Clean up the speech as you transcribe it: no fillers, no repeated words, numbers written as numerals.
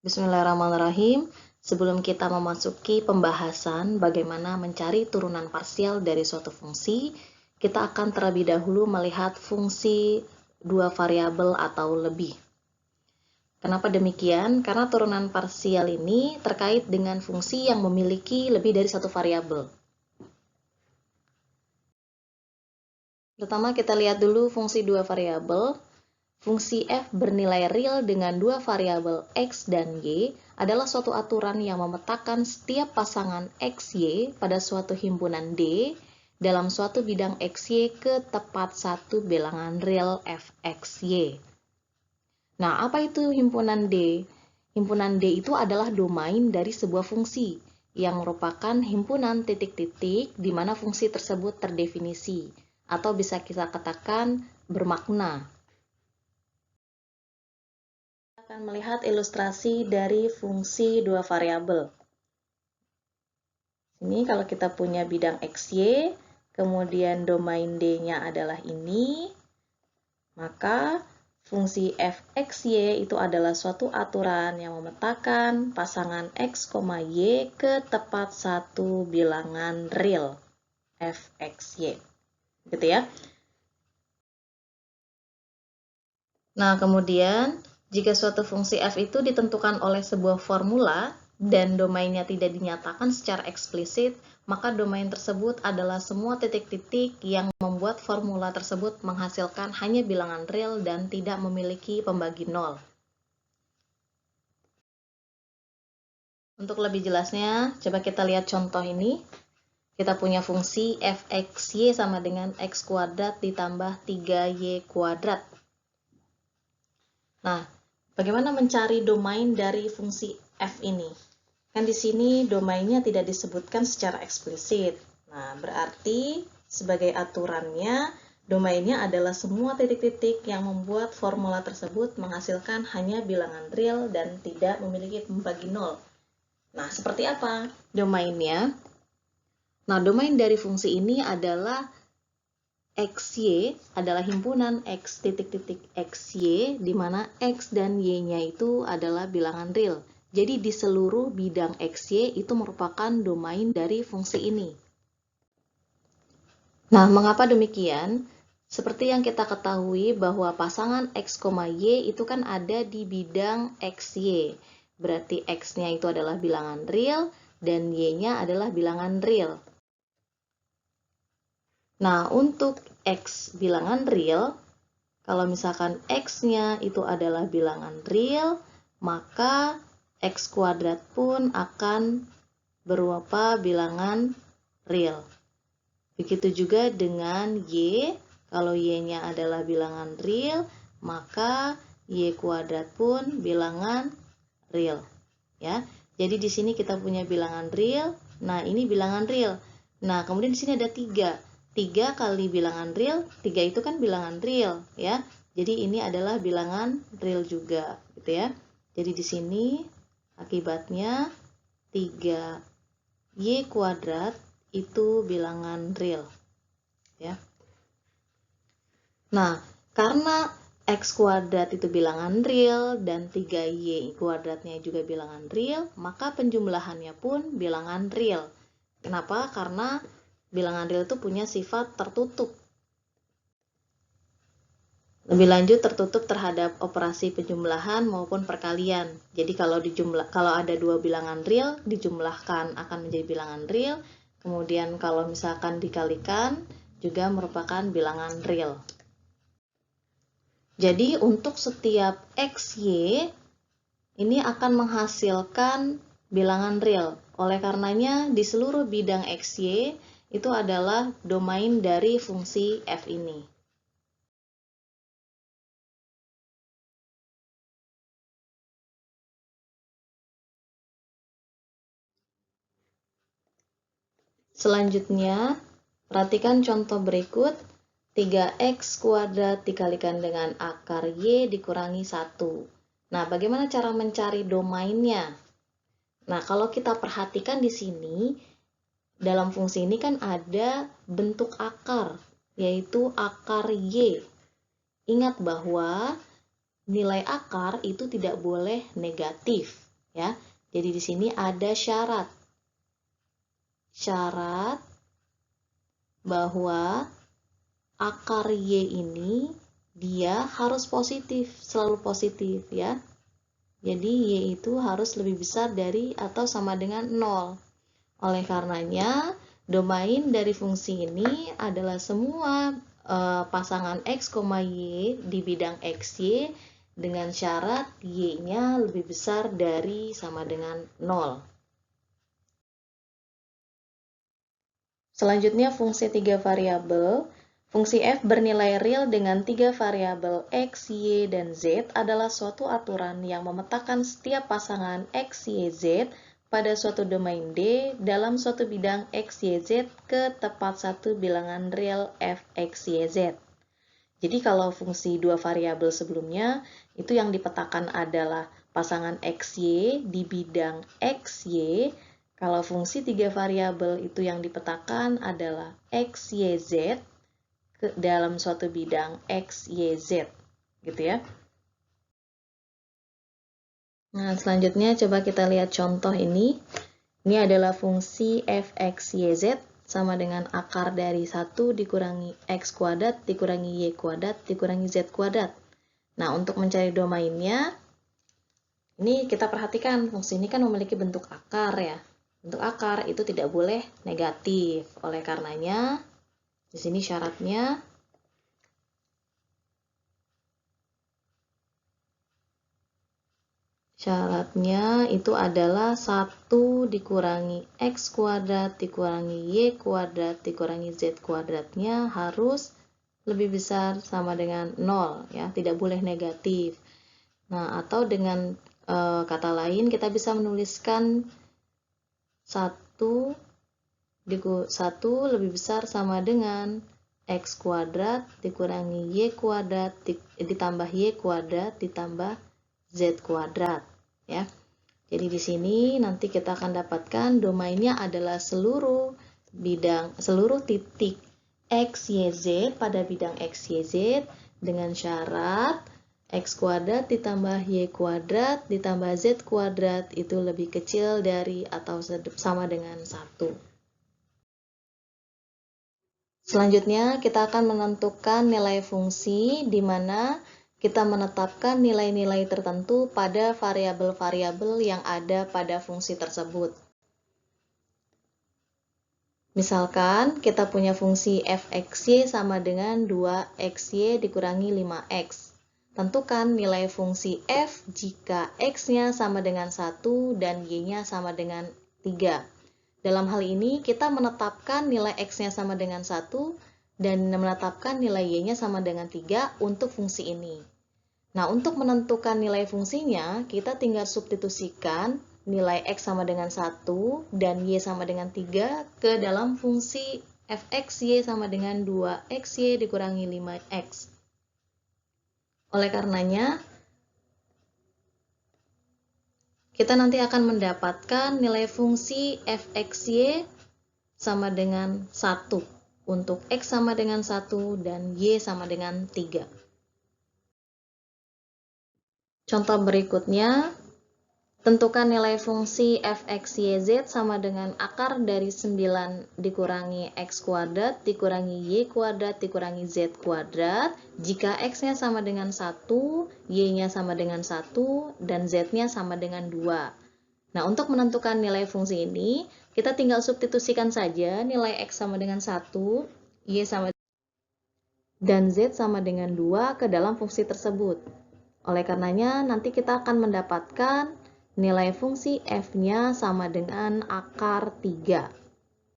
Bismillahirrahmanirrahim. Sebelum kita memasuki pembahasan bagaimana mencari turunan parsial dari suatu fungsi, kita akan terlebih dahulu melihat fungsi dua variabel atau lebih. Kenapa demikian? Karena turunan parsial ini terkait dengan fungsi yang memiliki lebih dari satu variabel. Pertama kita lihat dulu fungsi dua variabel. Fungsi f bernilai real dengan dua variabel x dan y adalah suatu aturan yang memetakan setiap pasangan xy pada suatu himpunan D dalam suatu bidang xy ke tepat satu bilangan real fxy. Nah, apa itu himpunan D? Himpunan D itu adalah domain dari sebuah fungsi yang merupakan himpunan titik-titik di mana fungsi tersebut terdefinisi atau bisa kita katakan bermakna. Akan melihat ilustrasi dari fungsi dua variabel. Ini kalau kita punya bidang XY, kemudian domain D-nya adalah ini, maka fungsi fxy itu adalah suatu aturan yang memetakan pasangan x, y ke tepat satu bilangan real fxy. Gitu ya. Nah, kemudian jika suatu fungsi f itu ditentukan oleh sebuah formula dan domainnya tidak dinyatakan secara eksplisit, maka domain tersebut adalah semua titik-titik yang membuat formula tersebut menghasilkan hanya bilangan real dan tidak memiliki pembagi nol. Untuk lebih jelasnya, coba kita lihat contoh ini. Kita punya fungsi fxy sama dengan x kuadrat ditambah 3y kuadrat. Nah, bagaimana mencari domain dari fungsi f ini? Kan di sini domainnya tidak disebutkan secara eksplisit. Nah, berarti sebagai aturannya, domainnya adalah semua titik-titik yang membuat formula tersebut menghasilkan hanya bilangan real dan tidak memiliki pembagi nol. Nah, seperti apa domainnya? Nah, domain dari fungsi ini adalah xy adalah himpunan x titik-titik xy di mana x dan y-nya itu adalah bilangan real. Jadi di seluruh bidang xy itu merupakan domain dari fungsi ini. Nah, mengapa demikian? Seperti yang kita ketahui bahwa pasangan x, y itu kan ada di bidang xy. Berarti x-nya itu adalah bilangan real dan y-nya adalah bilangan real. Nah, untuk x bilangan real, kalau misalkan x-nya itu adalah bilangan real, maka x kuadrat pun akan berupa bilangan real. Begitu juga dengan y, kalau y-nya adalah bilangan real, maka y kuadrat pun bilangan real. Ya, jadi di sini kita punya bilangan real. Nah, ini bilangan real. Nah, kemudian di sini ada 3. 3 kali bilangan real, 3 itu kan bilangan real, ya. Jadi ini adalah bilangan real juga, gitu ya. Jadi di sini akibatnya 3y kuadrat itu bilangan real, ya. Nah, karena x kuadrat itu bilangan real dan 3y kuadratnya juga bilangan real, maka penjumlahannya pun bilangan real. Kenapa? Karena bilangan real itu punya sifat tertutup. Lebih lanjut tertutup terhadap operasi penjumlahan maupun perkalian. Jadi kalau ada dua bilangan real dijumlahkan akan menjadi bilangan real. Kemudian kalau misalkan dikalikan juga merupakan bilangan real. Jadi untuk setiap xy ini akan menghasilkan bilangan real. Oleh karenanya di seluruh bidang xy itu adalah domain dari fungsi f ini. Selanjutnya, perhatikan contoh berikut. 3x kuadrat dikalikan dengan akar y dikurangi 1. Nah, bagaimana cara mencari domainnya? Nah, kalau kita perhatikan di sini, dalam fungsi ini kan ada bentuk akar, yaitu akar y. Ingat bahwa nilai akar itu tidak boleh negatif. ya. Jadi di sini ada syarat. Syarat bahwa akar Y ini dia harus positif, selalu positif ya. Jadi Y itu harus lebih besar dari atau sama dengan 0. Oleh karenanya, domain dari fungsi ini adalah semua pasangan X, Y di bidang XY dengan syarat Y-nya lebih besar dari sama dengan 0. Selanjutnya fungsi 3 variabel. Fungsi f bernilai real dengan 3 variabel x, y, dan z adalah suatu aturan yang memetakan setiap pasangan x, y, z pada suatu domain D dalam suatu bidang x, y, z ke tepat satu bilangan real f, x, y, z. Jadi kalau fungsi 2 variabel sebelumnya, itu yang dipetakan adalah pasangan x, y di bidang x, y. Kalau fungsi 3 variabel itu yang dipetakan adalah x, y, z dalam suatu bidang x, y, z. Gitu ya. Nah, selanjutnya coba kita lihat contoh ini. Ini adalah fungsi f, x, y, z sama dengan akar dari 1 dikurangi x kuadrat dikurangi y kuadrat dikurangi z kuadrat. Nah, untuk mencari domainnya, ini kita perhatikan fungsi ini kan memiliki bentuk akar ya. Bentuk akar itu tidak boleh negatif. Oleh karenanya, di sini syaratnya itu adalah 1 dikurangi x kuadrat dikurangi y kuadrat dikurangi z kuadratnya harus lebih besar sama dengan 0 ya, tidak boleh negatif. Nah, atau dengan kata lain kita bisa menuliskan 1 lebih besar sama dengan x kuadrat dikurangi y kuadrat ditambah y kuadrat ditambah z kuadrat ya. Jadi di sini nanti kita akan dapatkan domainnya adalah seluruh titik x, y, z pada bidang x, y, z dengan syarat x kuadrat ditambah y kuadrat ditambah z kuadrat itu lebih kecil dari atau sama dengan 1. Selanjutnya kita akan menentukan nilai fungsi di mana kita menetapkan nilai-nilai tertentu pada variabel-variabel yang ada pada fungsi tersebut. Misalkan kita punya fungsi fxy sama dengan 2xy dikurangi 5x. Tentukan nilai fungsi f jika x-nya sama dengan 1 dan y-nya sama dengan 3. Dalam hal ini kita menetapkan nilai x-nya sama dengan 1 dan menetapkan nilai y-nya sama dengan 3 untuk fungsi ini. Nah, untuk menentukan nilai fungsinya, kita tinggal substitusikan nilai x sama dengan 1 dan y sama dengan 3 ke dalam fungsi fxy sama dengan 2xy dikurangi 5x. Oleh karenanya, kita nanti akan mendapatkan nilai fungsi fxy sama dengan 1 untuk x sama dengan 1 dan y sama dengan 3. Contoh berikutnya, tentukan nilai fungsi fxyz sama dengan akar dari 9 dikurangi x kuadrat dikurangi y kuadrat dikurangi z kuadrat jika x-nya sama dengan 1, y-nya sama dengan 1, dan z-nya sama dengan 2. Nah, untuk menentukan nilai fungsi ini, kita tinggal substitusikan saja nilai x sama dengan 1, y sama dan z sama dengan 2 ke dalam fungsi tersebut. Oleh karenanya, nanti kita akan mendapatkan nilai fungsi f-nya sama dengan akar 3.